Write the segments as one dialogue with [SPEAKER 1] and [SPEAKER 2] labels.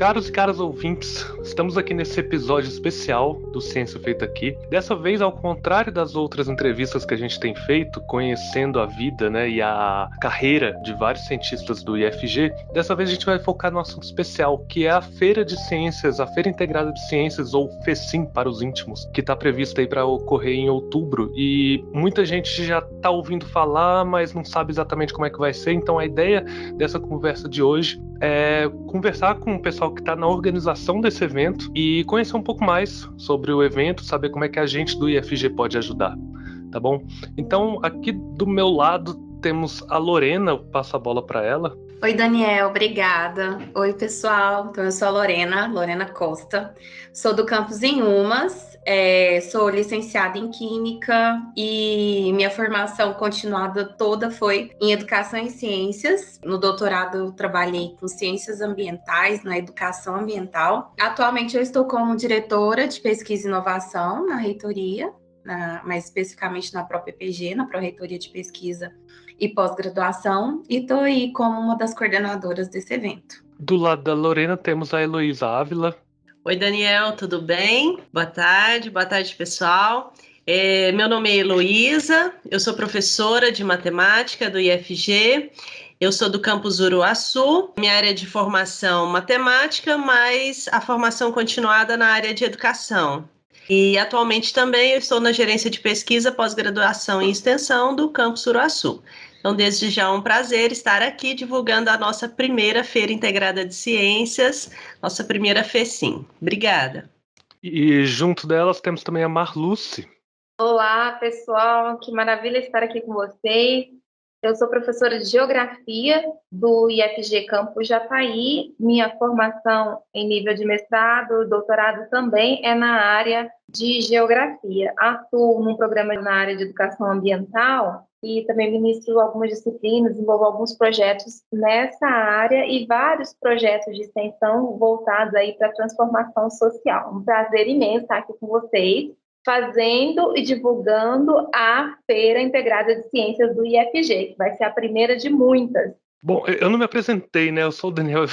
[SPEAKER 1] Caros e caras ouvintes, estamos aqui nesse episódio especial do Ciência Feita Aqui. Dessa vez, ao contrário das outras entrevistas que a gente tem feito, conhecendo a vida, e a carreira de vários cientistas do IFG, dessa vez a gente vai focar no assunto especial, que é a Feira de Ciências, a Feira Integrada de Ciências, ou FECIM para os íntimos, que está prevista aí para ocorrer em outubro. E muita gente já está ouvindo falar, mas não sabe exatamente como é que vai ser. Então a ideia dessa conversa de hoje é conversar com o pessoal que está na organização desse evento e conhecer um pouco mais sobre o evento, saber como é que a gente do IFG pode ajudar, tá bom? Então, aqui do meu lado temos a Lorena, eu passo a bola para ela.
[SPEAKER 2] Oi, Daniel, obrigada. Oi, pessoal. Então, eu sou a Lorena Costa, sou do campus Inhumas, sou licenciada em Química e minha formação continuada toda foi em Educação e Ciências. No doutorado, eu trabalhei com Ciências Ambientais, na Educação Ambiental. Atualmente, eu estou como diretora de Pesquisa e Inovação na reitoria, mais especificamente na ProPPG, na Pró-Reitoria de Pesquisa e Pós-Graduação, e estou aí como uma das coordenadoras desse evento.
[SPEAKER 1] Do lado da Lorena temos a Heloísa Ávila.
[SPEAKER 3] Oi, Daniel, tudo bem? Boa tarde, pessoal. Meu nome é Heloísa, eu sou professora de matemática do IFG, eu sou do campus Uruaçu, minha área de formação matemática, mas a formação continuada na área de educação. E atualmente também eu estou na gerência de pesquisa, pós-graduação e extensão do campus Uruaçu. Então, desde já é um prazer estar aqui divulgando a nossa primeira Feira Integrada de Ciências, nossa primeira FECIM. Obrigada.
[SPEAKER 1] E junto delas temos também a Marluce.
[SPEAKER 4] Olá, pessoal, que maravilha estar aqui com vocês. Eu sou professora de Geografia do IFG Campus Jataí. Minha formação em nível de mestrado, doutorado também é na área de Geografia. Atuo num programa na área de Educação Ambiental e também ministro algumas disciplinas, desenvolvo alguns projetos nessa área e vários projetos de extensão voltados aí para a transformação social. Um prazer imenso estar aqui com vocês, fazendo e divulgando a Feira Integrada de Ciências do IFG, que vai ser a primeira de muitas.
[SPEAKER 1] Bom, eu não me apresentei, Eu sou o Daniel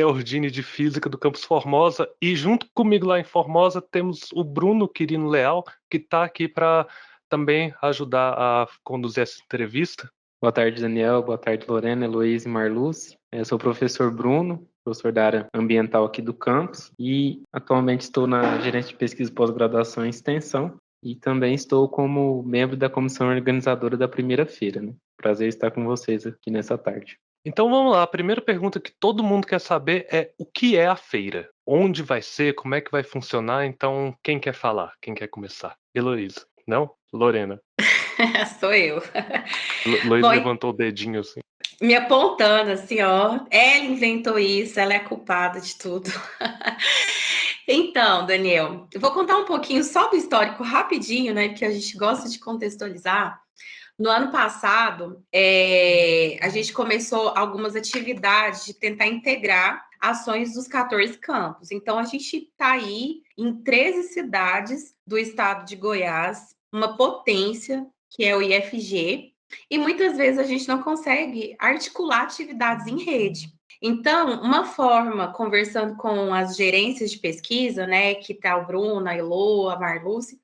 [SPEAKER 1] Ordini, de Física do Campus Formosa, e junto comigo lá em Formosa temos o Bruno Quirino Leal, que está aqui para também ajudar a conduzir essa entrevista.
[SPEAKER 5] Boa tarde, Daniel. Boa tarde, Lorena, Heloísa e Marluce. Eu sou o professor Bruno, professor da área ambiental aqui do campus, e atualmente estou na gerência de pesquisa, pós-graduação e extensão, e também estou como membro da comissão organizadora da primeira feira. Prazer estar com vocês aqui nessa tarde.
[SPEAKER 1] Então vamos lá, a primeira pergunta que todo mundo quer saber é o que é a feira? Onde vai ser? Como é que vai funcionar? Então, quem quer falar? Quem quer começar? Heloísa. Não? Lorena.
[SPEAKER 2] Sou eu.
[SPEAKER 1] Heloísa levantou o dedinho assim.
[SPEAKER 2] Me apontando assim, ó. Ela inventou isso, ela é a culpada de tudo. Então, Daniel, eu vou contar um pouquinho só do histórico rapidinho, porque a gente gosta de contextualizar. No ano passado, a gente começou algumas atividades de tentar integrar ações dos 14 campos. Então, a gente está aí em 13 cidades do estado de Goiás, uma potência, que é o IFG, e muitas vezes a gente não consegue articular atividades em rede. Então, uma forma, conversando com as gerências de pesquisa, que tá o Bruno, a Elo, a Marluce,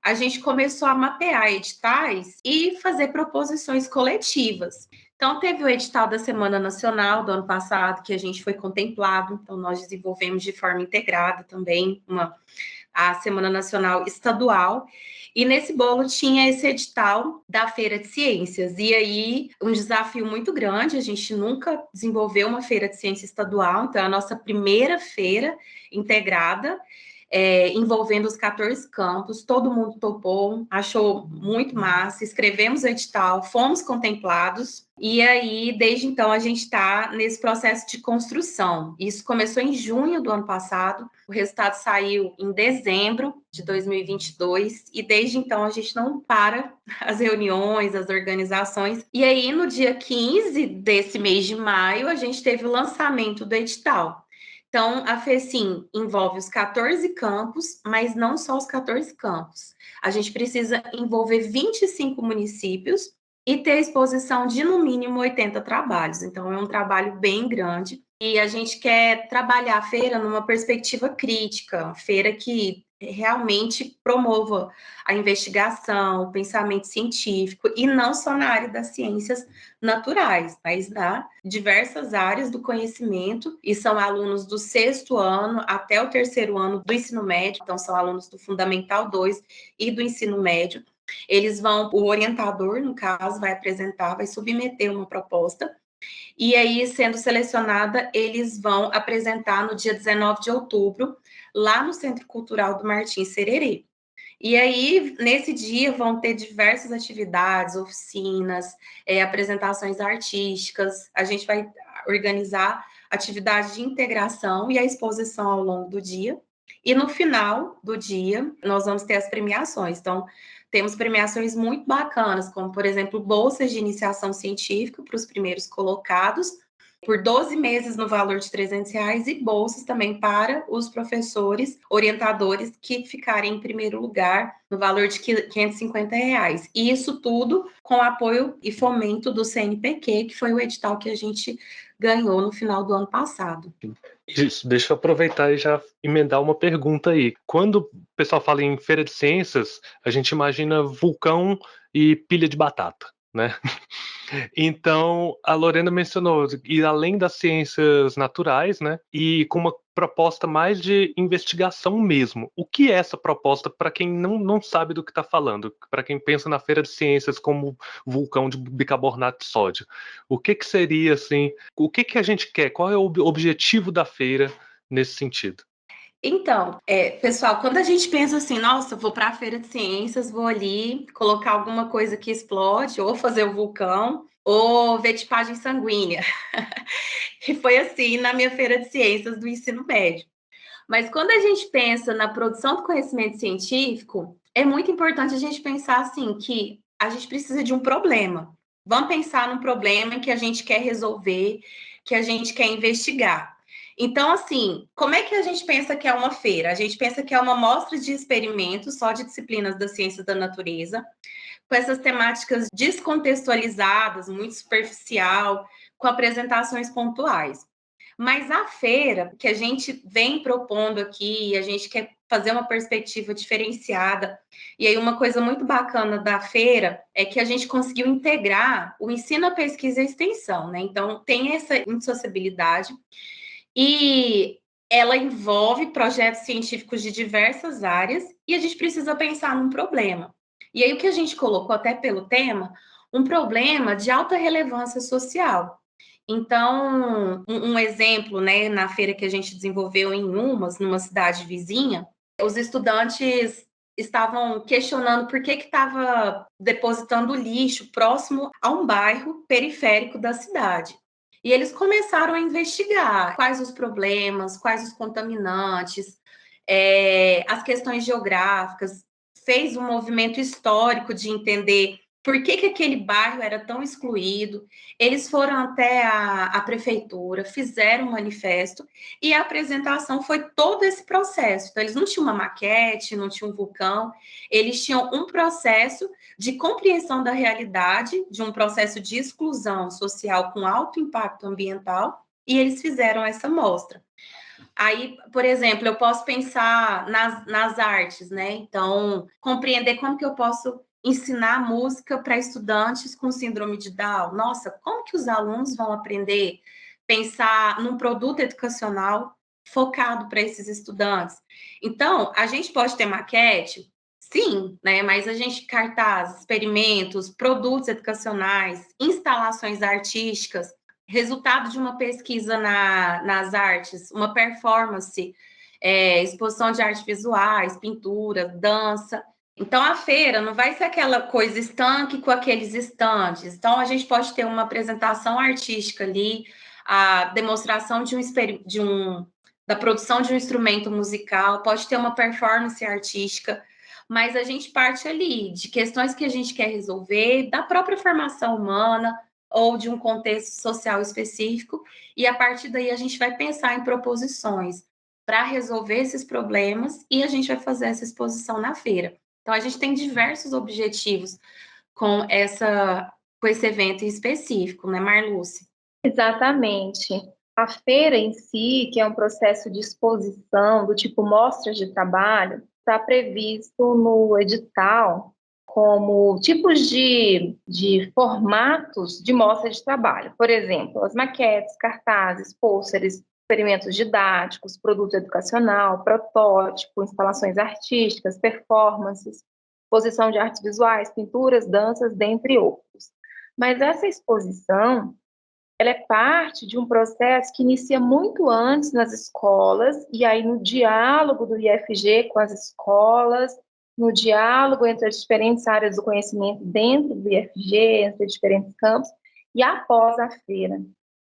[SPEAKER 2] a gente começou a mapear editais e fazer proposições coletivas. Então, teve o edital da Semana Nacional do ano passado, que a gente foi contemplado, então nós desenvolvemos de forma integrada também a Semana Nacional Estadual, e nesse bolo tinha esse edital da Feira de Ciências, e aí um desafio muito grande, a gente nunca desenvolveu uma Feira de Ciência estadual, então é a nossa primeira feira integrada, envolvendo os 14 campos, todo mundo topou, achou muito massa, escrevemos o edital, fomos contemplados, e aí, desde então, a gente está nesse processo de construção. Isso começou em junho do ano passado, o resultado saiu em dezembro de 2022, e desde então a gente não para as reuniões, as organizações, e aí no dia 15 desse mês de maio, a gente teve o lançamento do edital. Então, a FECIM envolve os 14 campos, mas não só os 14 campos. A gente precisa envolver 25 municípios e ter exposição de, no mínimo, 80 trabalhos. Então, é um trabalho bem grande. E a gente quer trabalhar a feira numa perspectiva crítica, feira que realmente promova a investigação, o pensamento científico, e não só na área das ciências naturais, mas na diversas áreas do conhecimento, e são alunos do 6º ano até o 3º ano do ensino médio, então são alunos do Fundamental 2 e do ensino médio. Eles vão, o orientador, no caso, vai apresentar, vai submeter uma proposta, e aí, sendo selecionada, eles vão apresentar no dia 19 de outubro, lá no Centro Cultural do Martins Sererê. E aí, nesse dia, vão ter diversas atividades, oficinas, apresentações artísticas. A gente vai organizar atividades de integração e a exposição ao longo do dia. E no final do dia, nós vamos ter as premiações. Então, temos premiações muito bacanas, como, por exemplo, bolsas de iniciação científica para os primeiros colocados, por 12 meses no valor de R$300, e bolsas também para os professores orientadores que ficarem em primeiro lugar no valor de R$550. E isso tudo com apoio e fomento do CNPq, que foi o edital que a gente ganhou no final do ano passado.
[SPEAKER 1] Isso, deixa eu aproveitar e já emendar uma pergunta aí. Quando o pessoal fala em feira de ciências, a gente imagina vulcão e pilha de batata, né? Então, a Lorena mencionou ir além das ciências naturais, né? E com uma proposta mais de investigação mesmo. O que é essa proposta para quem não sabe do que está falando? Para quem pensa na feira de ciências como vulcão de bicarbonato de sódio. O que seria, assim, o que a gente quer? Qual é o objetivo da feira nesse sentido?
[SPEAKER 2] Então, pessoal, quando a gente pensa assim, nossa, vou para a feira de ciências, vou ali colocar alguma coisa que explode, ou fazer o vulcão, ou ver tipagem sanguínea. E foi assim na minha feira de ciências do ensino médio. Mas quando a gente pensa na produção do conhecimento científico, é muito importante a gente pensar assim, que a gente precisa de um problema. Vamos pensar num problema que a gente quer resolver, que a gente quer investigar. Então, assim, como é que a gente pensa que é uma feira? A gente pensa que é uma mostra de experimentos só de disciplinas das ciências da natureza, com essas temáticas descontextualizadas, muito superficial, com apresentações pontuais. Mas a feira que a gente vem propondo aqui, a gente quer fazer uma perspectiva diferenciada. E aí, uma coisa muito bacana da feira é que a gente conseguiu integrar o ensino, a pesquisa e a extensão, né? Então, tem essa insociabilidade. E ela envolve projetos científicos de diversas áreas e a gente precisa pensar num problema. E aí, o que a gente colocou até pelo tema, um problema de alta relevância social. Então, um exemplo, né, na feira que a gente desenvolveu em Umas, numa cidade vizinha, os estudantes estavam questionando por que estava depositando lixo próximo a um bairro periférico da cidade. E eles começaram a investigar quais os problemas, quais os contaminantes, as questões geográficas, fez um movimento histórico de entender por que aquele bairro era tão excluído. Eles foram até a prefeitura, fizeram um manifesto, e a apresentação foi todo esse processo. Então, eles não tinham uma maquete, não tinham um vulcão, eles tinham um processo de compreensão da realidade, de um processo de exclusão social com alto impacto ambiental, e eles fizeram essa mostra. Aí, por exemplo, eu posso pensar nas artes, né? Então, compreender como que eu posso ensinar música para estudantes com síndrome de Down. Nossa, como que os alunos vão aprender a pensar num produto educacional focado para esses estudantes? Então, a gente pode ter maquete, sim, né? Mas a gente cartaz, experimentos, produtos educacionais, instalações artísticas, resultado de uma pesquisa nas artes, uma performance, exposição de artes visuais, pintura, dança. Então, a feira não vai ser aquela coisa estanque com aqueles estandes. Então, a gente pode ter uma apresentação artística ali, a demonstração da produção de um instrumento musical, pode ter uma performance artística, mas a gente parte ali de questões que a gente quer resolver, da própria formação humana, ou de um contexto social específico, e a partir daí a gente vai pensar em proposições para resolver esses problemas, e a gente vai fazer essa exposição na feira. Então, a gente tem diversos objetivos com esse evento em específico, né, Marluce?
[SPEAKER 4] Exatamente. A feira em si, que é um processo de exposição do tipo mostras de trabalho, está previsto no edital como tipos de formatos de mostra de trabalho. Por exemplo, as maquetes, cartazes, pôsteres, experimentos didáticos, produto educacional, protótipo, instalações artísticas, performances, exposição de artes visuais, pinturas, danças, dentre outros. Mas essa exposição, ela é parte de um processo que inicia muito antes nas escolas, e aí no diálogo do IFG com as escolas, no diálogo entre as diferentes áreas do conhecimento dentro do IFG, entre diferentes campos, e após a feira.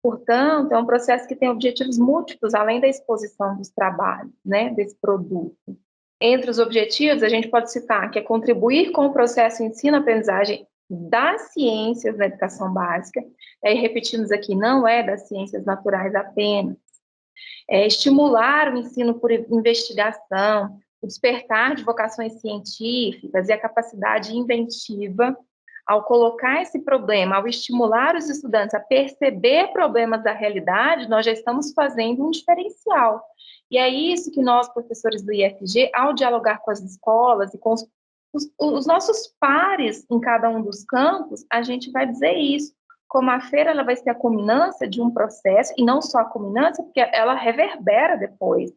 [SPEAKER 4] Portanto, é um processo que tem objetivos múltiplos, além da exposição dos trabalhos, né, desse produto. Entre os objetivos, a gente pode citar que é contribuir com o processo de ensino-aprendizagem das ciências na educação básica, e repetimos aqui, não é das ciências naturais apenas, estimular o ensino por investigação, o despertar de vocações científicas e a capacidade inventiva. Ao colocar esse problema, ao estimular os estudantes a perceber problemas da realidade, nós já estamos fazendo um diferencial. E é isso que nós, professores do IFG, ao dialogar com as escolas e com os nossos pares em cada um dos campos, a gente vai dizer isso. Como a feira ela vai ser a culminância de um processo, e não só a culminância, porque ela reverbera depois.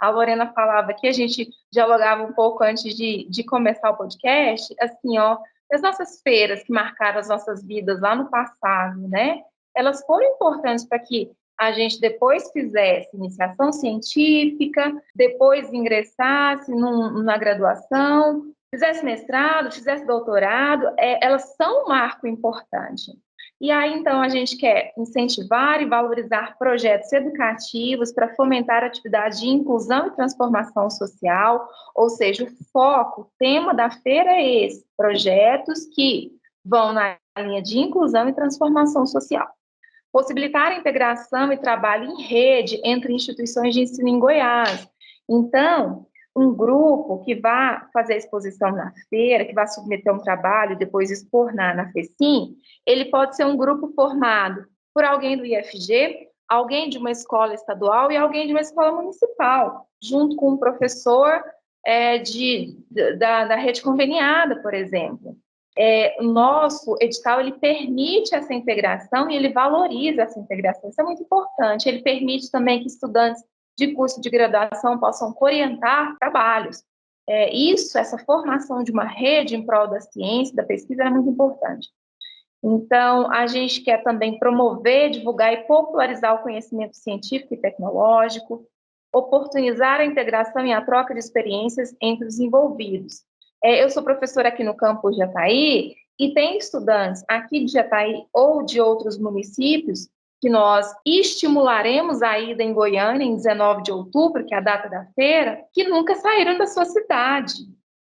[SPEAKER 4] A Lorena falava que a gente dialogava um pouco antes de começar o podcast, assim, ó, as nossas feiras que marcaram as nossas vidas lá no passado, né? Elas foram importantes para que a gente depois fizesse iniciação científica, depois ingressasse na graduação, fizesse mestrado, fizesse doutorado, elas são um marco importante. E aí, então, a gente quer incentivar e valorizar projetos educativos para fomentar atividades de inclusão e transformação social, ou seja, o foco, o tema da feira é esse, projetos que vão na linha de inclusão e transformação social. Possibilitar a integração e trabalho em rede entre instituições de ensino em Goiás. Então, um grupo que vai fazer a exposição na feira, que vai submeter um trabalho e depois expor na FECIM, ele pode ser um grupo formado por alguém do IFG, alguém de uma escola estadual e alguém de uma escola municipal, junto com um professor da rede conveniada, por exemplo. O nosso edital, ele permite essa integração e ele valoriza essa integração. Isso é muito importante. Ele permite também que estudantes de curso de graduação possam orientar trabalhos. Essa formação de uma rede em prol da ciência, da pesquisa, é muito importante. Então, a gente quer também promover, divulgar e popularizar o conhecimento científico e tecnológico, oportunizar a integração e a troca de experiências entre os envolvidos. Eu sou professora aqui no campus Jataí e tem estudantes aqui de Jataí ou de outros municípios que nós estimularemos a ida em Goiânia em 19 de outubro, que é a data da feira, que nunca saíram da sua cidade.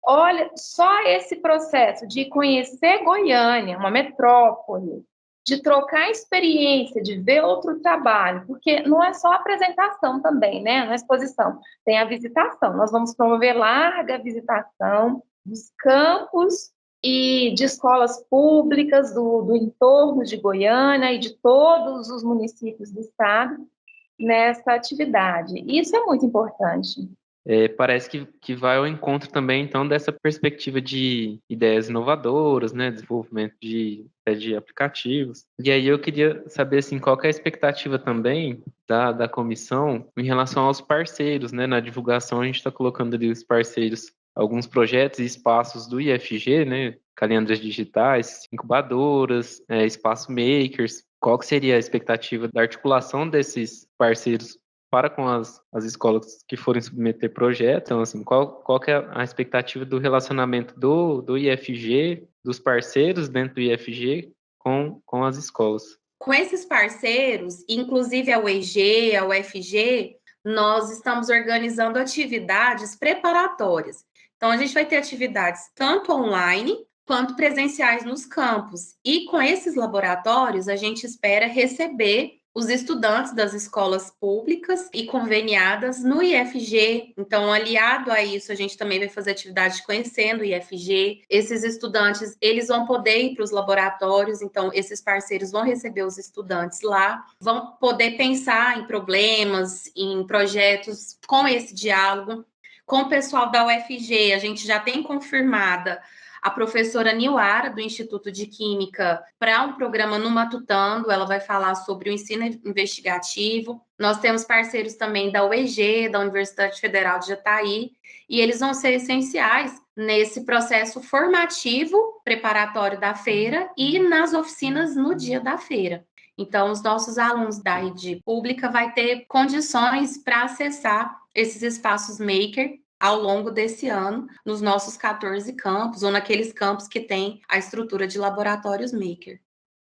[SPEAKER 4] Olha, só esse processo de conhecer Goiânia, uma metrópole, de trocar experiência, de ver outro trabalho, porque não é só a apresentação também, né, na exposição, tem a visitação. Nós vamos promover larga visitação dos campos e de escolas públicas do entorno de Goiânia e de todos os municípios do estado nessa atividade. Isso é muito importante.
[SPEAKER 5] Parece que vai ao encontro também, então, dessa perspectiva de ideias inovadoras, né, desenvolvimento de aplicativos. E aí eu queria saber, assim, qual que é a expectativa também da comissão em relação aos parceiros, né? Na divulgação a gente está colocando ali os parceiros, alguns projetos e espaços do IFG, né, calendras digitais, incubadoras, espaço makers. Qual que seria a expectativa da articulação desses parceiros para com as escolas que forem submeter projetos? Então, assim, qual que é a expectativa do relacionamento do IFG, dos parceiros dentro do IFG com as escolas?
[SPEAKER 2] Com esses parceiros, inclusive a UEG, a UFG, nós estamos organizando atividades preparatórias. Então, a gente vai ter atividades tanto online quanto presenciais nos campos. E com esses laboratórios, a gente espera receber os estudantes das escolas públicas e conveniadas no IFG. Então, aliado a isso, a gente também vai fazer atividade conhecendo o IFG. Esses estudantes, eles vão poder ir para os laboratórios, então esses parceiros vão receber os estudantes lá, vão poder pensar em problemas, em projetos com esse diálogo. Com o pessoal da UFG, a gente já tem confirmada a professora Niuara, do Instituto de Química, para um programa no Matutando. Ela vai falar sobre o ensino investigativo. Nós temos parceiros também da UEG, da Universidade Federal de Jataí, e eles vão ser essenciais nesse processo formativo preparatório da feira e nas oficinas no dia da feira. Então, os nossos alunos da rede pública vão ter condições para acessar esses espaços maker ao longo desse ano, nos nossos 14 campos, ou naqueles campos que têm a estrutura de laboratórios maker.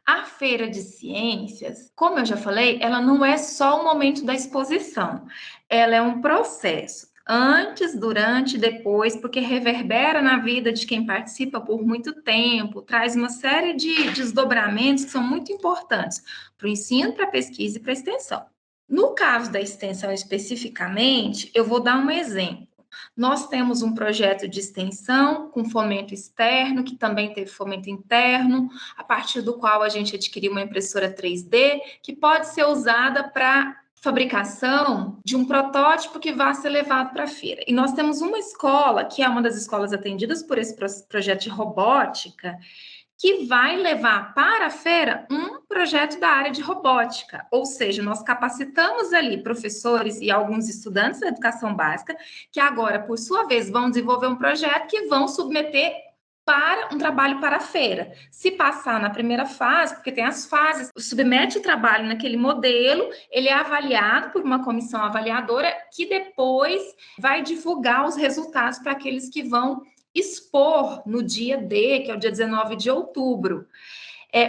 [SPEAKER 6] A Feira de Ciências, como eu já falei, ela não é só o momento da exposição, ela é um processo. Antes, durante, depois, porque reverbera na vida de quem participa por muito tempo, traz uma série de desdobramentos que são muito importantes para o ensino, para a pesquisa e para a extensão. No caso da extensão especificamente, eu vou dar um exemplo. Nós temos um projeto de extensão com fomento externo, que também teve fomento interno, a partir do qual a gente adquiriu uma impressora 3D, que pode ser usada para fabricação de um protótipo que vai ser levado para a feira. E nós temos uma escola, que é uma das escolas atendidas por esse projeto de robótica, que vai levar para a feira um projeto da área de robótica, ou seja, nós capacitamos ali professores e alguns estudantes da educação básica, que agora, por sua vez, vão desenvolver um projeto que vão submeter para um trabalho para a feira. Se passar na primeira fase, porque tem as fases, submete o trabalho naquele modelo, ele é avaliado por uma comissão avaliadora, que depois vai divulgar os resultados para aqueles que vão expor no dia D, que é o dia 19 de outubro.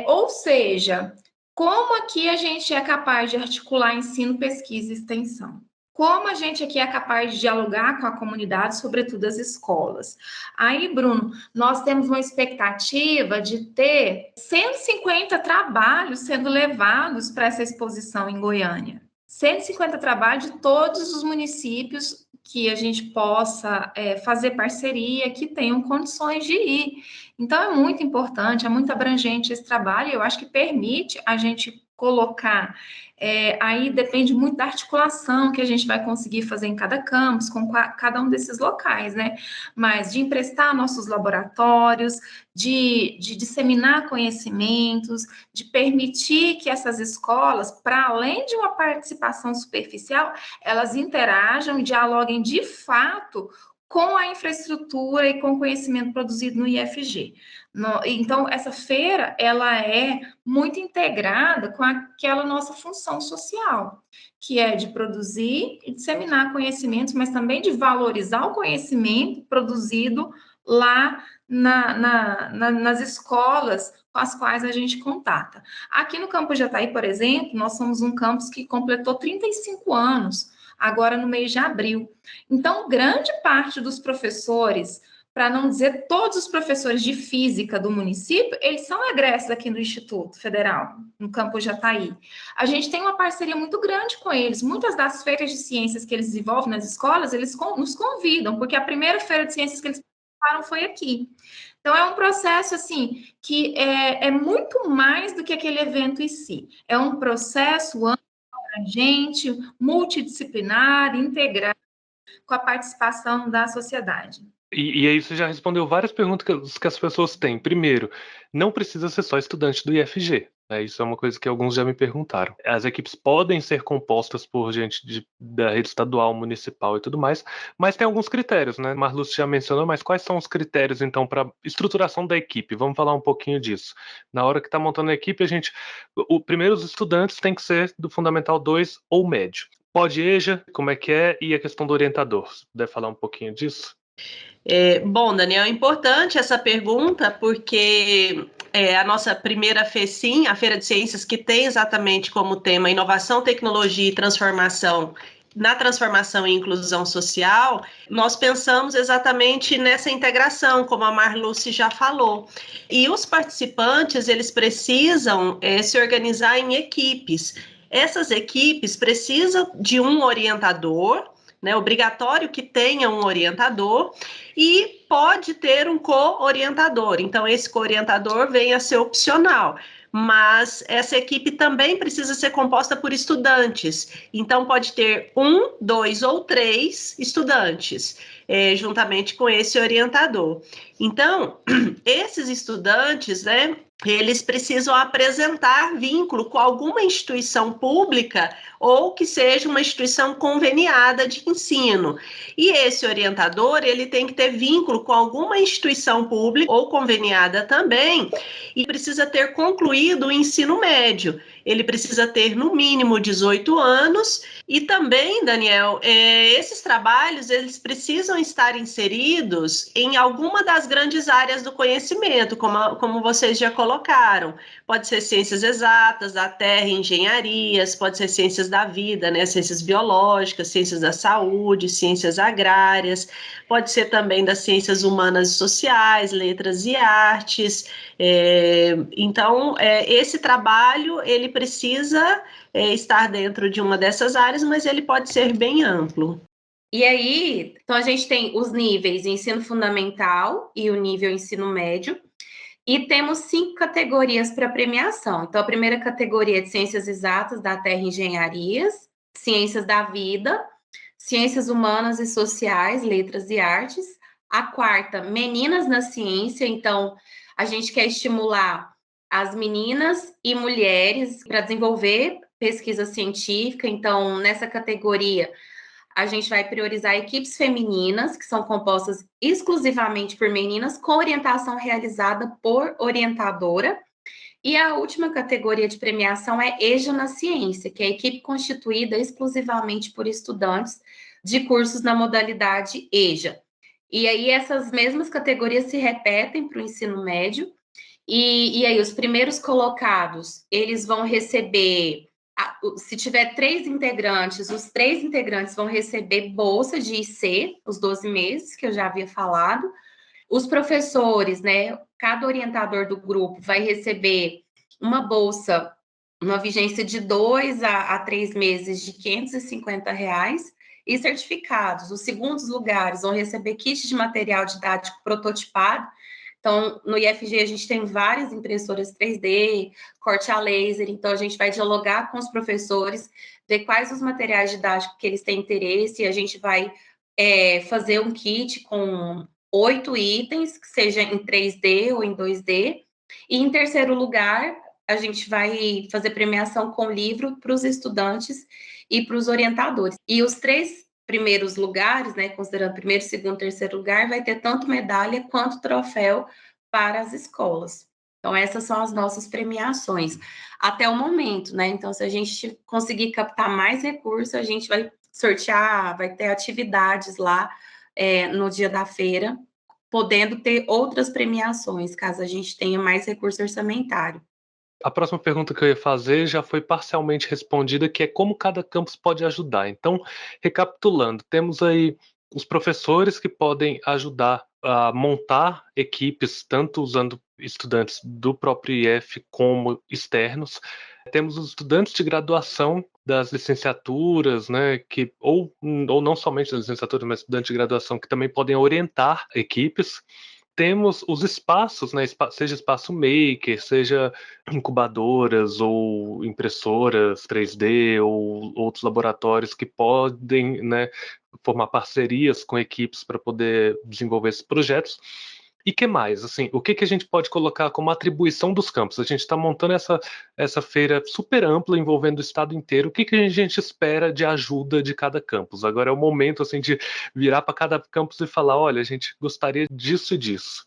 [SPEAKER 6] Ou seja, como aqui a gente é capaz de articular ensino, pesquisa e extensão? Como a gente aqui é capaz de dialogar com a comunidade, sobretudo as escolas? Aí, Bruno, nós temos uma expectativa de ter 150 trabalhos sendo levados para essa exposição em Goiânia. 150 trabalhos de todos os municípios que a gente possa fazer parceria, que tenham condições de ir. Então, é muito importante, é muito abrangente esse trabalho, eu acho que permite a gente colocar, aí depende muito da articulação que a gente vai conseguir fazer em cada campus, com cada um desses locais, né? Mas de emprestar nossos laboratórios, de disseminar conhecimentos, de permitir que essas escolas, para além de uma participação superficial, elas interajam e dialoguem de fato com a infraestrutura e com o conhecimento produzido no IFG. Então, essa feira, ela é muito integrada com aquela nossa função social, que é de produzir e disseminar conhecimentos, mas também de valorizar o conhecimento produzido lá nas escolas com as quais a gente contata. Aqui no campus Jataí, por exemplo, nós somos um campus que completou 35 anos, agora no mês de abril. Então, grande parte dos professores, para não dizer todos os professores de física do município, eles são egressos aqui no Instituto Federal, no campus Jataí. A gente tem uma parceria muito grande com eles. Muitas das feiras de ciências que eles desenvolvem nas escolas, eles nos convidam, porque a primeira feira de ciências que eles participaram foi aqui. Então, é um processo, assim, que é muito mais do que aquele evento em si. É um processo abrangente, multidisciplinar, integrado, com a participação da sociedade.
[SPEAKER 1] E aí você já respondeu várias perguntas que as pessoas têm. Primeiro, não precisa ser só estudante do IFG. Né? Isso é uma coisa que alguns já me perguntaram. As equipes podem ser compostas por gente da rede estadual, municipal e tudo mais, mas tem alguns critérios, né? Marluce já mencionou, mas quais são os critérios, então, para estruturação da equipe? Vamos falar um pouquinho disso. Na hora que está montando a equipe, primeiro os estudantes têm que ser do Fundamental 2 ou médio. Pode EJA, como é que é? E a questão do orientador. Você deve falar um pouquinho disso?
[SPEAKER 3] Bom, Daniel, é importante essa pergunta, porque a nossa primeira FECIM, a Feira de Ciências, que tem exatamente como tema inovação, tecnologia e transformação, na transformação e inclusão social, nós pensamos exatamente nessa integração, como a Marluce já falou. E os participantes, eles precisam se organizar em equipes. essas equipes precisam de um orientador, né, obrigatório que tenha um orientador, e pode ter um co-orientador. Então, esse co-orientador vem a ser opcional, mas essa equipe também precisa ser composta por estudantes. Então, pode ter 1, 2 ou 3 estudantes, juntamente com esse orientador. Então, esses estudantes, né, eles precisam apresentar vínculo com alguma instituição pública ou que seja uma instituição conveniada de ensino. E esse orientador, ele tem que ter vínculo com alguma instituição pública ou conveniada também, e precisa ter concluído o ensino médio. Ele precisa ter, no mínimo, 18 anos. E também, Daniel, esses trabalhos, eles precisam estar inseridos em alguma das grandes áreas do conhecimento, como vocês já colocaram. Pode ser ciências exatas, da terra, engenharias, pode ser ciências da vida, né? Ciências biológicas, ciências da saúde, ciências agrárias, pode ser também das ciências humanas e sociais, letras e artes. Então, esse trabalho, ele precisa estar dentro de uma dessas áreas, mas ele pode ser bem amplo.
[SPEAKER 2] E aí, então a gente tem os níveis ensino fundamental e o nível ensino médio, e temos 5 categorias para premiação. Então, a primeira categoria é de ciências exatas, da terra e engenharias, ciências da vida, ciências humanas e sociais, letras e artes. A quarta, meninas na ciência. Então, a gente quer estimular as meninas e mulheres para desenvolver pesquisa científica. Então, nessa categoria, a gente vai priorizar equipes femininas, que são compostas exclusivamente por meninas, com orientação realizada por orientadora. E a última categoria de premiação é EJA na Ciência, que é a equipe constituída exclusivamente por estudantes de cursos na modalidade EJA. E aí essas mesmas categorias se repetem para o ensino médio, e aí os primeiros colocados, eles vão receber, se tiver 3 integrantes, os 3 integrantes vão receber bolsa de IC, os 12 meses, que eu já havia falado. Os professores, né, cada orientador do grupo vai receber uma bolsa, uma vigência de 2 a 3 meses de R$550, e certificados. Os segundos lugares vão receber kits de material didático prototipado. Então, no IFG, a gente tem várias impressoras 3D, corte a laser, então a gente vai dialogar com os professores, ver quais os materiais didáticos que eles têm interesse, e a gente vai fazer um kit com 8 itens, que seja em 3D ou em 2D. E em terceiro lugar, a gente vai fazer premiação com livro para os estudantes e para os orientadores. E os 3 primeiros lugares, né, considerando primeiro, segundo, terceiro lugar, vai ter tanto medalha quanto troféu para as escolas. Então, essas são as nossas premiações até o momento, né? Então, se a gente conseguir captar mais recursos, a gente vai sortear, vai ter atividades lá no dia da feira, podendo ter outras premiações, caso a gente tenha mais recurso orçamentário.
[SPEAKER 1] A próxima pergunta que eu ia fazer já foi parcialmente respondida, que é como cada campus pode ajudar. Então, recapitulando, temos aí os professores que podem ajudar a montar equipes, tanto usando estudantes do próprio IF como externos. Temos os estudantes de graduação das licenciaturas, né, que ou não somente das licenciaturas, mas estudantes de graduação que também podem orientar equipes. Temos os espaços, né, seja espaço maker, seja incubadoras ou impressoras 3D ou outros laboratórios que podem, né, formar parcerias com equipes para poder desenvolver esses projetos. E que mais? Assim, o que a gente pode colocar como atribuição dos campos? A gente está montando essa feira super ampla envolvendo o estado inteiro. O que a gente espera de ajuda de cada campus? Agora é o momento assim de virar para cada campus e falar, olha, a gente gostaria disso e disso.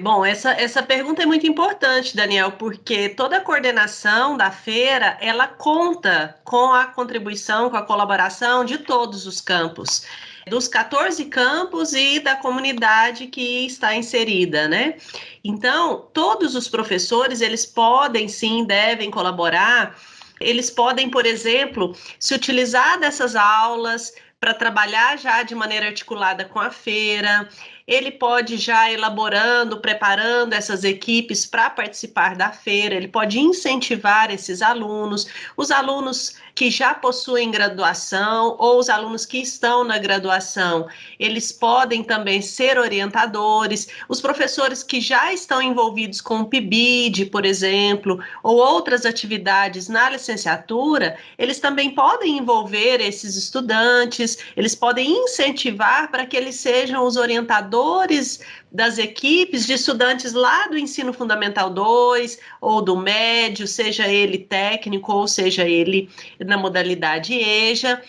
[SPEAKER 3] Bom, essa pergunta é muito importante, Daniel, porque toda a coordenação da feira, ela conta com a contribuição, com a colaboração de todos os campos, dos 14 campos e da comunidade que está inserida, né? Então, todos os professores, eles podem, sim, devem colaborar. Eles podem, por exemplo, se utilizar dessas aulas para trabalhar já de maneira articulada com a feira. ele pode já elaborando, preparando essas equipes para participar da feira, ele pode incentivar esses alunos, os alunos que já possuem graduação ou os alunos que estão na graduação, eles podem também ser orientadores, os professores que já estão envolvidos com o PIBID, por exemplo, ou outras atividades na licenciatura, eles também podem envolver esses estudantes, eles podem incentivar para que eles sejam os orientadores das equipes de estudantes lá do ensino fundamental 2 ou do médio, seja ele técnico ou seja ele na modalidade EJA.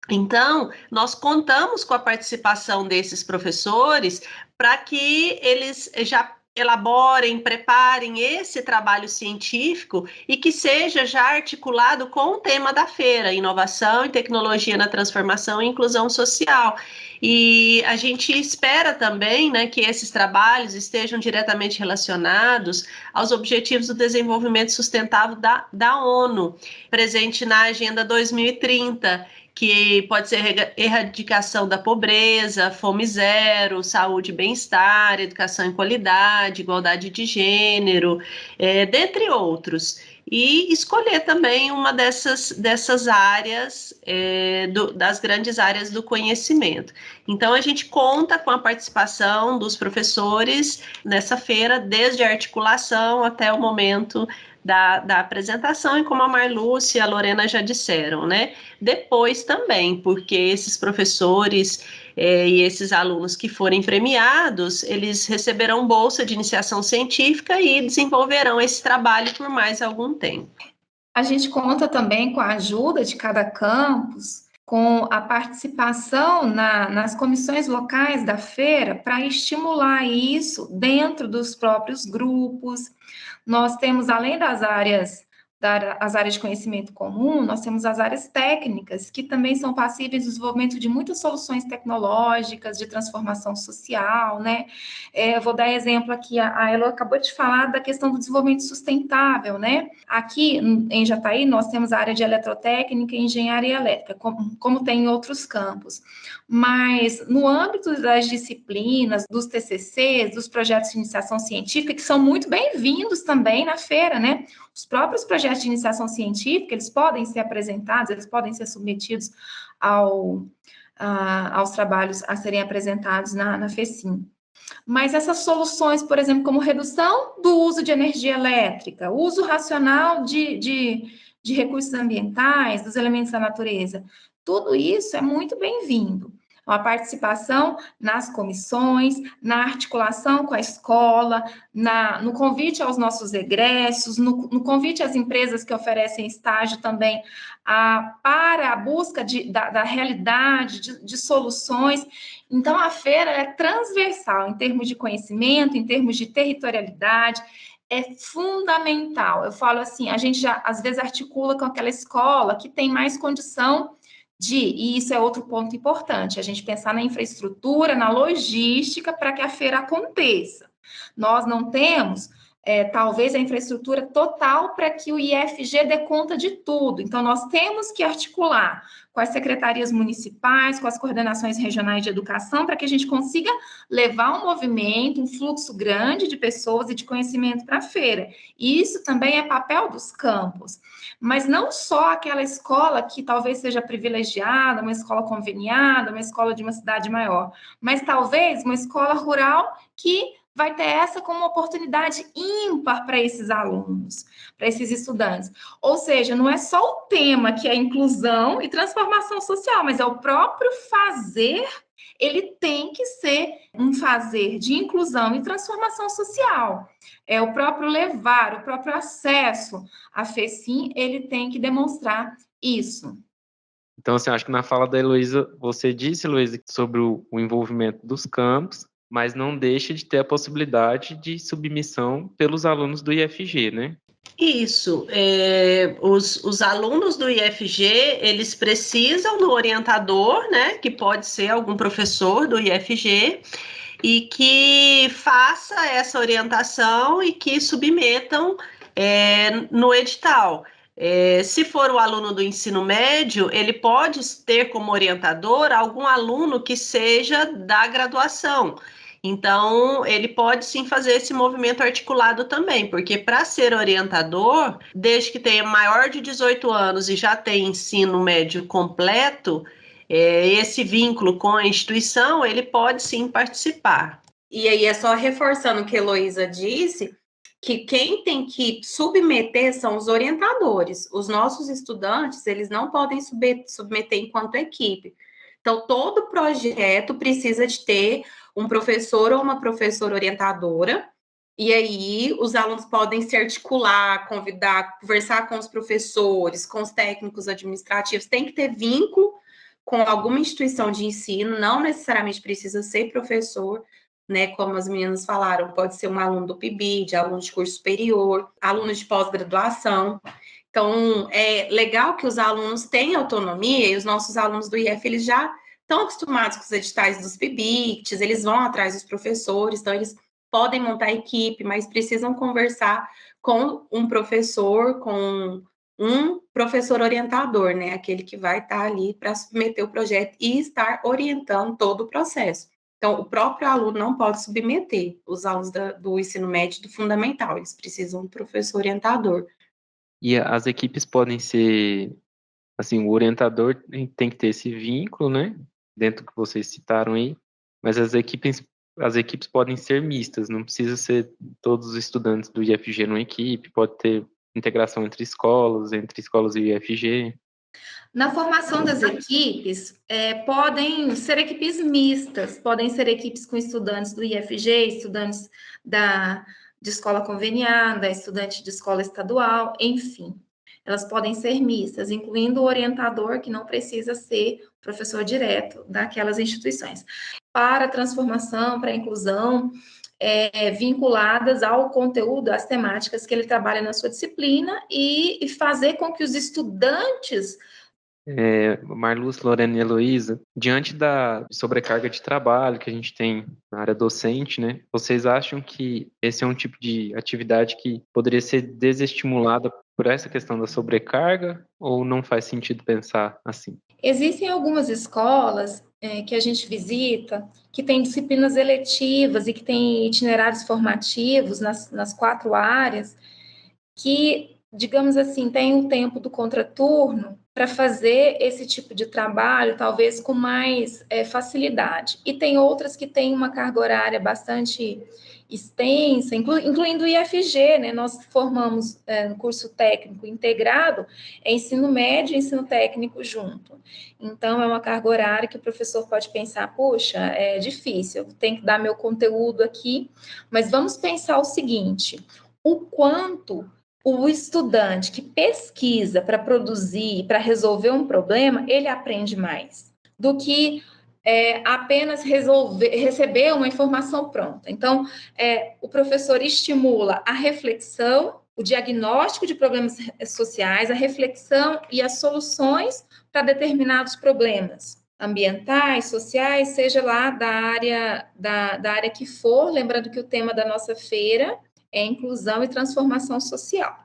[SPEAKER 3] Então, nós contamos com a participação desses professores para que eles já elaborem, preparem esse trabalho científico e que seja já articulado com o tema da feira, inovação e tecnologia na transformação e inclusão social. E a gente espera também, né, que esses trabalhos estejam diretamente relacionados aos Objetivos do Desenvolvimento Sustentável da ONU, presente na Agenda 2030, que pode ser erradicação da pobreza, fome zero, saúde e bem-estar, educação e qualidade, igualdade de gênero, dentre outros. E escolher também uma dessas áreas, das grandes áreas do conhecimento. Então, a gente conta com a participação dos professores nessa feira, desde a articulação até o momento da apresentação, e como a Marlúcia e a Lorena já disseram, né? Depois também, porque esses professores e esses alunos que forem premiados, eles receberão bolsa de iniciação científica e desenvolverão esse trabalho por mais algum tempo.
[SPEAKER 6] A gente conta também com a ajuda de cada campus, com a participação nas comissões locais da feira, para estimular isso dentro dos próprios grupos. Nós temos, além das áreas de conhecimento comum, nós temos as áreas técnicas, que também são passíveis do desenvolvimento de muitas soluções tecnológicas, de transformação social, né? Eu vou dar exemplo aqui, a Elo acabou de falar da questão do desenvolvimento sustentável, né? Aqui em Jataí, nós temos a área de eletrotécnica e engenharia elétrica, como tem em outros campos. Mas no âmbito das disciplinas, dos TCCs, dos projetos de iniciação científica, que são muito bem-vindos também na feira, né? Os próprios projetos de iniciação científica, eles podem ser apresentados, eles podem ser submetidos aos trabalhos a serem apresentados na FECIM. Mas essas soluções, por exemplo, como redução do uso de energia elétrica, uso racional de recursos ambientais, dos elementos da natureza, tudo isso é muito bem-vindo. A participação nas comissões, na articulação com a escola, no convite aos nossos egressos, no convite às empresas que oferecem estágio também para a busca da realidade, de soluções. Então, a feira é transversal em termos de conhecimento, em termos de territorialidade, é fundamental. Eu falo assim, a gente já, às vezes, articula com aquela escola que tem mais condição e isso é outro ponto importante, a gente pensar na infraestrutura, na logística para que a feira aconteça. Nós não temos, talvez, a infraestrutura total para que o IFG dê conta de tudo. Então, nós temos que articular com as secretarias municipais, com as coordenações regionais de educação, para que a gente consiga levar um movimento, um fluxo grande de pessoas e de conhecimento para a feira. E isso também é papel dos campos. Mas não só aquela escola que talvez seja privilegiada, uma escola conveniada, uma escola de uma cidade maior, mas talvez uma escola rural que vai ter essa como uma oportunidade ímpar para esses alunos, para esses estudantes. Ou seja, não é só o tema que é inclusão e transformação social, mas é o próprio fazer, ele tem que ser um fazer de inclusão e transformação social. É o próprio levar, o próprio acesso à FECIM, ele tem que demonstrar isso.
[SPEAKER 5] Então, assim, acho que na fala da Heloísa, você disse, Heloísa, sobre o envolvimento dos campos, mas não deixa de ter a possibilidade de submissão pelos alunos do IFG, né?
[SPEAKER 3] Isso, os alunos do IFG, eles precisam do orientador, né, que pode ser algum professor do IFG, e que faça essa orientação e que submetam no edital. Se for o aluno do ensino médio, ele pode ter como orientador algum aluno que seja da graduação. Então, ele pode sim fazer esse movimento articulado também, porque para ser orientador, desde que tenha maior de 18 anos e já tenha ensino médio completo, esse vínculo com a instituição, ele pode sim participar.
[SPEAKER 2] E aí é só reforçando o que a Heloísa disse, que quem tem que submeter são os orientadores. Os nossos estudantes, eles não podem submeter enquanto equipe. Então, todo projeto precisa de ter um professor ou uma professora orientadora, e aí os alunos podem se articular, convidar, conversar com os professores, com os técnicos administrativos, tem que ter vínculo com alguma instituição de ensino, não necessariamente precisa ser professor, né, como as meninas falaram, pode ser um aluno do PIBID, aluno de curso superior, aluno de pós-graduação. Então, é legal que os alunos tenham autonomia, e os nossos alunos do IF, eles já estão acostumados com os editais dos PIBICs, eles vão atrás dos professores, então eles podem montar equipe, mas precisam conversar com um professor orientador, né, aquele que vai estar ali para submeter o projeto e estar orientando todo o processo. Então, o próprio aluno não pode submeter os alunos do ensino médio do fundamental, eles precisam de um professor orientador.
[SPEAKER 5] E as equipes podem ser, assim, o orientador tem que ter esse vínculo, né, dentro do que vocês citaram aí, mas as equipes podem ser mistas, não precisa ser todos os estudantes do IFG numa equipe, pode ter integração entre escolas e IFG.
[SPEAKER 6] Na formação das equipes, podem ser equipes mistas, podem ser equipes com estudantes do IFG, estudantes de escola conveniada, estudantes de escola estadual, enfim. Elas podem ser mistas, incluindo o orientador, que não precisa ser professor direto daquelas instituições. Para a transformação, para a inclusão, vinculadas ao conteúdo, às temáticas que ele trabalha na sua disciplina e fazer com que os estudantes...
[SPEAKER 5] Marluz, Lorena e Heloísa, diante da sobrecarga de trabalho que a gente tem na área docente, né, vocês acham que esse é um tipo de atividade que poderia ser desestimulada por essa questão da sobrecarga ou não faz sentido pensar assim?
[SPEAKER 6] Existem algumas escolas que a gente visita que têm disciplinas eletivas e que têm itinerários formativos nas 4 áreas que, digamos assim, tem o tempo do contraturno para fazer esse tipo de trabalho, talvez com mais facilidade. E tem outras que têm uma carga horária bastante extensa, incluindo o IFG, né? Nós formamos no curso técnico integrado, ensino médio e ensino técnico junto. Então, é uma carga horária que o professor pode pensar, puxa, é difícil, eu tenho que dar meu conteúdo aqui, mas vamos pensar o seguinte, o quanto o estudante que pesquisa para produzir, para resolver um problema, ele aprende mais do que apenas receber uma informação pronta. Então, o professor estimula a reflexão, o diagnóstico de problemas sociais, a reflexão e as soluções para determinados problemas ambientais, sociais, seja lá da área que for, lembrando que o tema da nossa feira é inclusão e transformação social.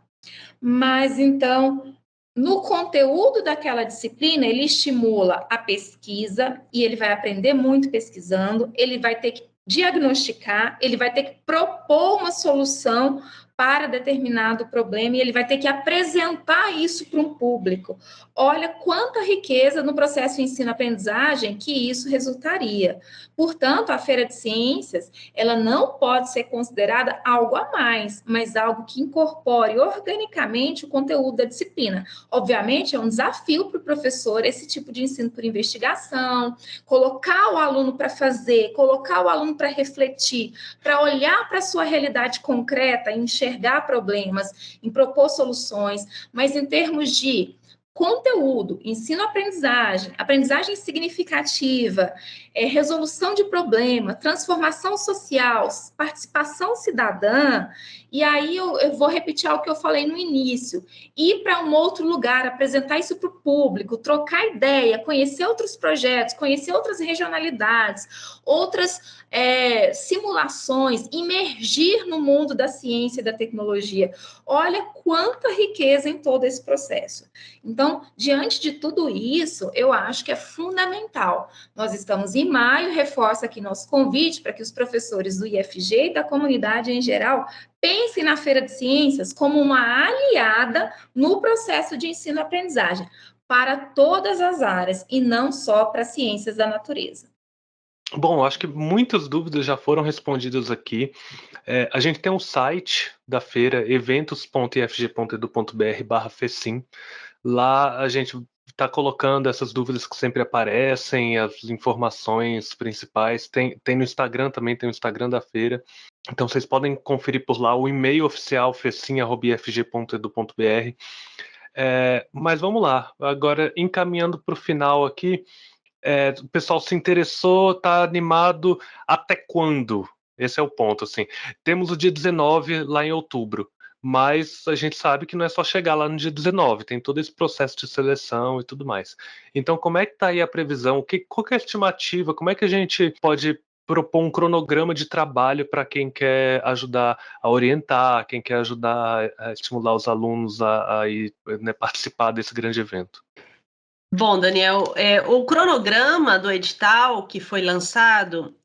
[SPEAKER 6] Mas, então, no conteúdo daquela disciplina, ele estimula a pesquisa e ele vai aprender muito pesquisando, ele vai ter que diagnosticar, ele vai ter que propor uma solução para determinado problema e ele vai ter que apresentar isso para um público. Olha quanta riqueza no processo de ensino-aprendizagem que isso resultaria. Portanto, a Feira de Ciências, ela não pode ser considerada algo a mais, mas algo que incorpore organicamente o conteúdo da disciplina. Obviamente, é um desafio para o professor esse tipo de ensino por investigação, colocar o aluno para fazer, colocar o aluno para refletir, para olhar para a sua realidade concreta, enxergar problemas, em propor soluções, mas em termos de conteúdo, ensino-aprendizagem, aprendizagem significativa, resolução de problema, transformação social, participação cidadã, e aí eu vou repetir algo que eu falei no início, ir para um outro lugar, apresentar isso para o público, trocar ideia, conhecer outros projetos, conhecer outras regionalidades, outras simulações, imergir no mundo da ciência e da tecnologia. Olha quanta riqueza em todo esse processo. Então, Então, diante de tudo isso, eu acho que é fundamental. Nós estamos em maio, reforço aqui nosso convite para que os professores do IFG e da comunidade em geral pensem na Feira de Ciências como uma aliada no processo de ensino-aprendizagem para todas as áreas e não só para ciências da natureza.
[SPEAKER 1] Bom, acho que muitas dúvidas já foram respondidas aqui. A gente tem um site da feira, eventos.ifg.edu.br/fecim. Lá a gente está colocando essas dúvidas que sempre aparecem, as informações principais. Tem no Instagram também, tem o Instagram da feira. Então vocês podem conferir por lá o e-mail oficial fecim@ifg.edu.br. Mas vamos lá, agora encaminhando para o final aqui. O pessoal se interessou, está animado até quando? Esse é o ponto, assim. Temos o dia 19 lá em outubro, mas a gente sabe que não é só chegar lá no dia 19, tem todo esse processo de seleção e tudo mais. Então, como é que está aí a previsão? Qual que é a estimativa? Como é que a gente pode propor um cronograma de trabalho para quem quer ajudar a orientar, quem quer ajudar a estimular os alunos a ir, né, participar desse grande evento?
[SPEAKER 3] Bom, Daniel, o cronograma do edital que foi lançado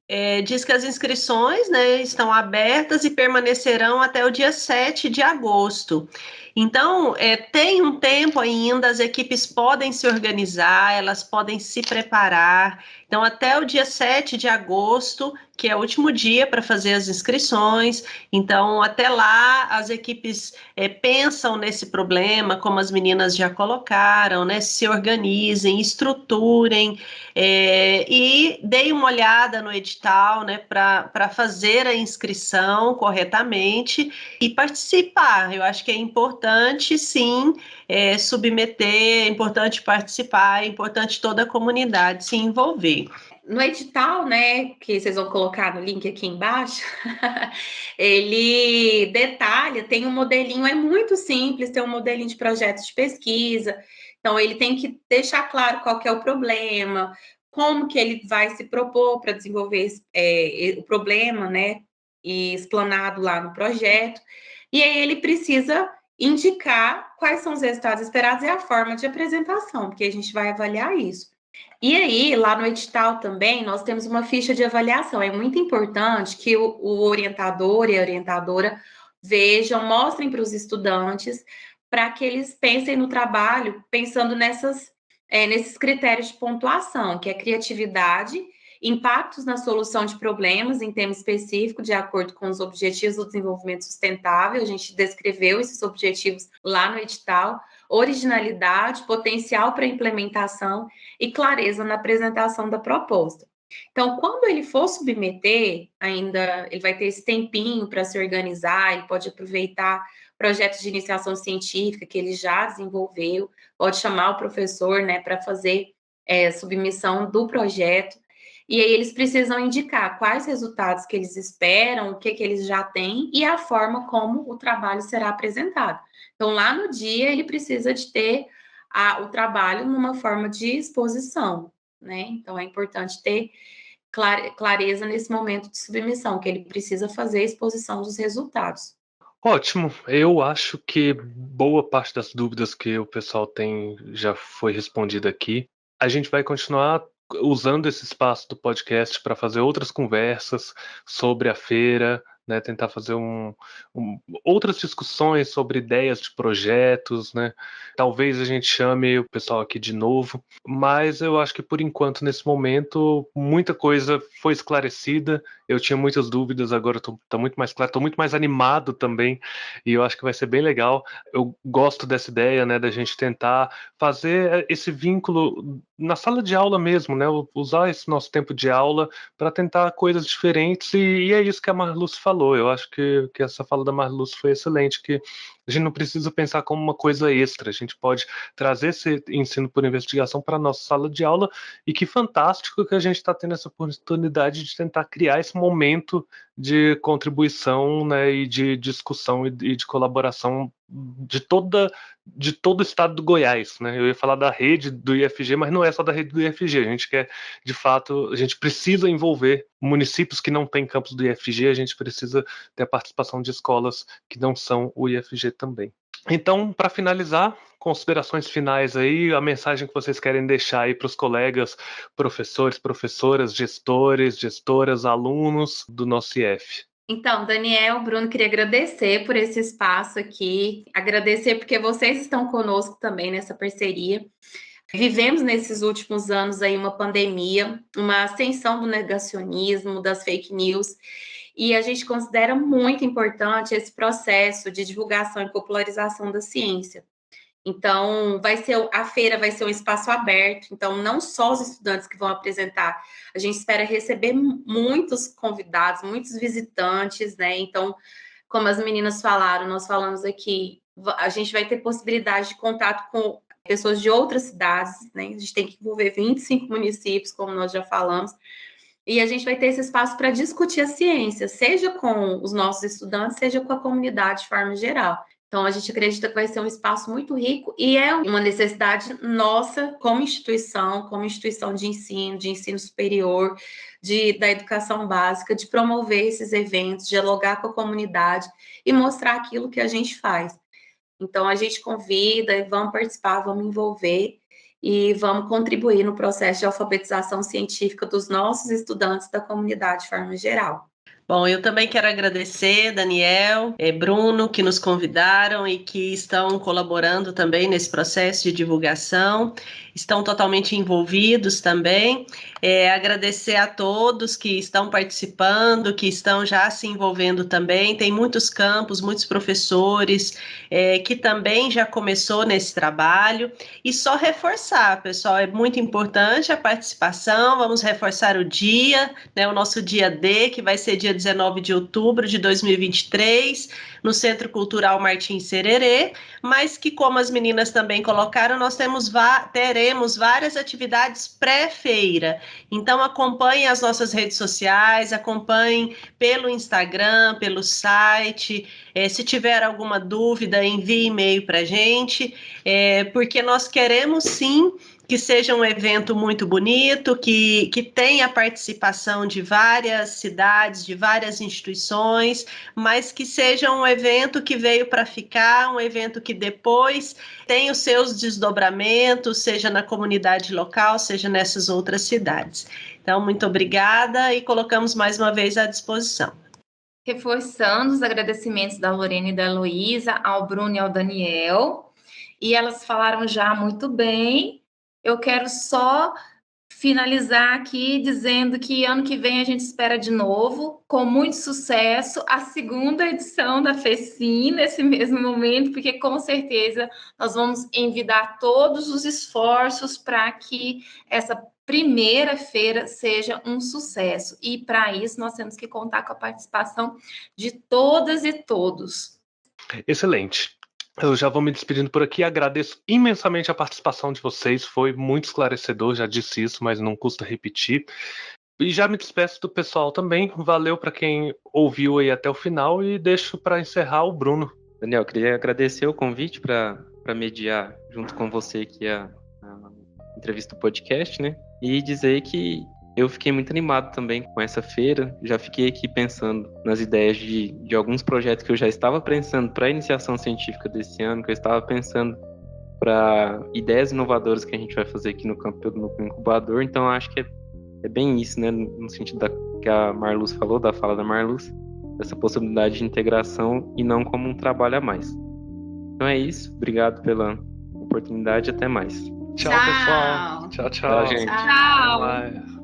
[SPEAKER 3] diz que as inscrições, né, estão abertas e permanecerão até o dia 7 de agosto. Então, tem um tempo ainda, as equipes podem se organizar, elas podem se preparar. Então, até o dia 7 de agosto, que é o último dia para fazer as inscrições. Então, até lá, as equipes pensam nesse problema, como as meninas já colocaram, né, se organizem, estruturem, e deem uma olhada no edital, né, para fazer a inscrição corretamente e participar. Eu acho que é importante, sim, submeter, é importante participar, é importante toda a comunidade se envolver.
[SPEAKER 2] No edital, né, que vocês vão colocar no link aqui embaixo, ele detalha, tem um modelinho, é muito simples, tem um modelinho de projetos de pesquisa, então ele tem que deixar claro qual que é o problema, como que ele vai se propor para desenvolver o problema, né, e explanado lá no projeto, e aí ele precisa indicar quais são os resultados esperados e a forma de apresentação, porque a gente vai avaliar isso. E aí, lá no edital também, nós temos uma ficha de avaliação. É muito importante que o orientador e a orientadora vejam, mostrem para os estudantes, para que eles pensem no trabalho, pensando nesses critérios de pontuação, que é criatividade, impactos na solução de problemas em tema específico, de acordo com os objetivos do desenvolvimento sustentável. A gente descreveu esses objetivos lá no edital. Originalidade, potencial para implementação e clareza na apresentação da proposta. Então, quando ele for submeter, ainda ele vai ter esse tempinho para se organizar, ele pode aproveitar projetos de iniciação científica que ele já desenvolveu, pode chamar o professor, né, para fazer submissão do projeto, e aí eles precisam indicar quais resultados que eles esperam, o que eles já têm e a forma como o trabalho será apresentado. Então, lá no dia, ele precisa de ter o trabalho numa forma de exposição, né? Então, é importante ter clareza nesse momento de submissão, que ele precisa fazer a exposição dos resultados.
[SPEAKER 1] Ótimo, eu acho que boa parte das dúvidas que o pessoal tem já foi respondida aqui. A gente vai continuar usando esse espaço do podcast para fazer outras conversas sobre a feira, né, tentar fazer outras discussões sobre ideias de projetos, né? Talvez a gente chame o pessoal aqui de novo, mas eu acho que por enquanto, nesse momento, muita coisa foi esclarecida. Eu tinha muitas dúvidas, agora tá muito mais claro, estou muito mais animado também, e eu acho que vai ser bem legal. Eu gosto dessa ideia, né, da gente tentar fazer esse vínculo na sala de aula mesmo, né? Usar esse nosso tempo de aula para tentar coisas diferentes, e é isso que a Marluce falou. Eu acho que essa fala da Marluce foi excelente, que a gente não precisa pensar como uma coisa extra, a gente pode trazer esse ensino por investigação para a nossa sala de aula, e que fantástico que a gente está tendo essa oportunidade de tentar criar esse momento de contribuição, né, e de discussão e de colaboração de todo o estado do Goiás, né? Eu ia falar da rede do IFG, mas não é só da rede do IFG. A gente quer, de fato, a gente precisa envolver municípios que não têm campus do IFG, a gente precisa ter a participação de escolas que não são o IFG também. Então, para finalizar, considerações finais aí, a mensagem que vocês querem deixar aí para os colegas, professores, professoras, gestores, gestoras, alunos do nosso IF.
[SPEAKER 2] Então, Daniel, Bruno, queria agradecer por esse espaço aqui, agradecer porque vocês estão conosco também nessa parceria. Vivemos nesses últimos anos aí uma pandemia, uma ascensão do negacionismo, das fake news, e a gente considera muito importante esse processo de divulgação e popularização da ciência. Então, a feira vai ser um espaço aberto, então não só os estudantes que vão apresentar, a gente espera receber muitos convidados, muitos visitantes, né? Então, como as meninas falaram, nós falamos aqui, a gente vai ter possibilidade de contato com pessoas de outras cidades, né? A gente tem que envolver 25 municípios, como nós já falamos, e a gente vai ter esse espaço para discutir a ciência, seja com os nossos estudantes, seja com a comunidade de forma geral. Então, a gente acredita que vai ser um espaço muito rico e é uma necessidade nossa como instituição de ensino superior, da educação básica, de promover esses eventos, dialogar com a comunidade e mostrar aquilo que a gente faz. Então, a gente convida e vamos participar, vamos envolver e vamos contribuir no processo de alfabetização científica dos nossos estudantes da comunidade de forma geral.
[SPEAKER 3] Bom, eu também quero agradecer, Daniel, Bruno, que nos convidaram e que estão colaborando também nesse processo de divulgação, estão totalmente envolvidos também. Agradecer a todos que estão participando, que estão já se envolvendo também. Tem muitos campos, muitos professores que também já começou nesse trabalho. E só reforçar, pessoal, é muito importante a participação. Vamos reforçar o dia, né, o nosso dia D, que vai ser dia 19 de outubro de 2023, no Centro Cultural Martim Sererê, mas que, como as meninas também colocaram, nós teremos várias atividades pré-feira. Então, acompanhem as nossas redes sociais, acompanhem pelo Instagram, pelo site. Se tiver alguma dúvida, envie e-mail para a gente, porque nós queremos, sim, que seja um evento muito bonito, que tenha a participação de várias cidades, de várias instituições, mas que seja um evento que veio para ficar, um evento que depois tem os seus desdobramentos, seja na comunidade local, seja nessas outras cidades. Então, muito obrigada e colocamos mais uma vez à disposição.
[SPEAKER 6] Reforçando os agradecimentos da Lorena e da Heloísa, ao Bruno e ao Daniel, e elas falaram já muito bem. Eu quero só finalizar aqui dizendo que ano que vem a gente espera de novo, com muito sucesso, a segunda edição da FECIM nesse mesmo momento, porque com certeza nós vamos envidar todos os esforços para que essa primeira feira seja um sucesso. E para isso nós temos que contar com a participação de todas e todos.
[SPEAKER 1] Excelente. Eu já vou me despedindo por aqui, agradeço imensamente a participação de vocês, foi muito esclarecedor, já disse isso, mas não custa repetir. E já me despeço do pessoal também, valeu para quem ouviu aí até o final e deixo para encerrar o Bruno.
[SPEAKER 5] Daniel, queria agradecer o convite para mediar junto com você aqui a entrevista do podcast, né? E dizer que eu fiquei muito animado também com essa feira, já fiquei aqui pensando nas ideias de alguns projetos que eu já estava pensando para a iniciação científica desse ano, que eu estava pensando para ideias inovadoras que a gente vai fazer aqui no campo do Núcleo Incubador, então acho que é bem isso, né, no sentido que a Marluz falou, da fala da Marluz, essa possibilidade de integração e não como um trabalho a mais. Então é isso, obrigado pela oportunidade, até mais.
[SPEAKER 1] Tchau, pessoal. Tchau,
[SPEAKER 5] Tchau, gente.
[SPEAKER 6] Tchau.
[SPEAKER 1] Bye.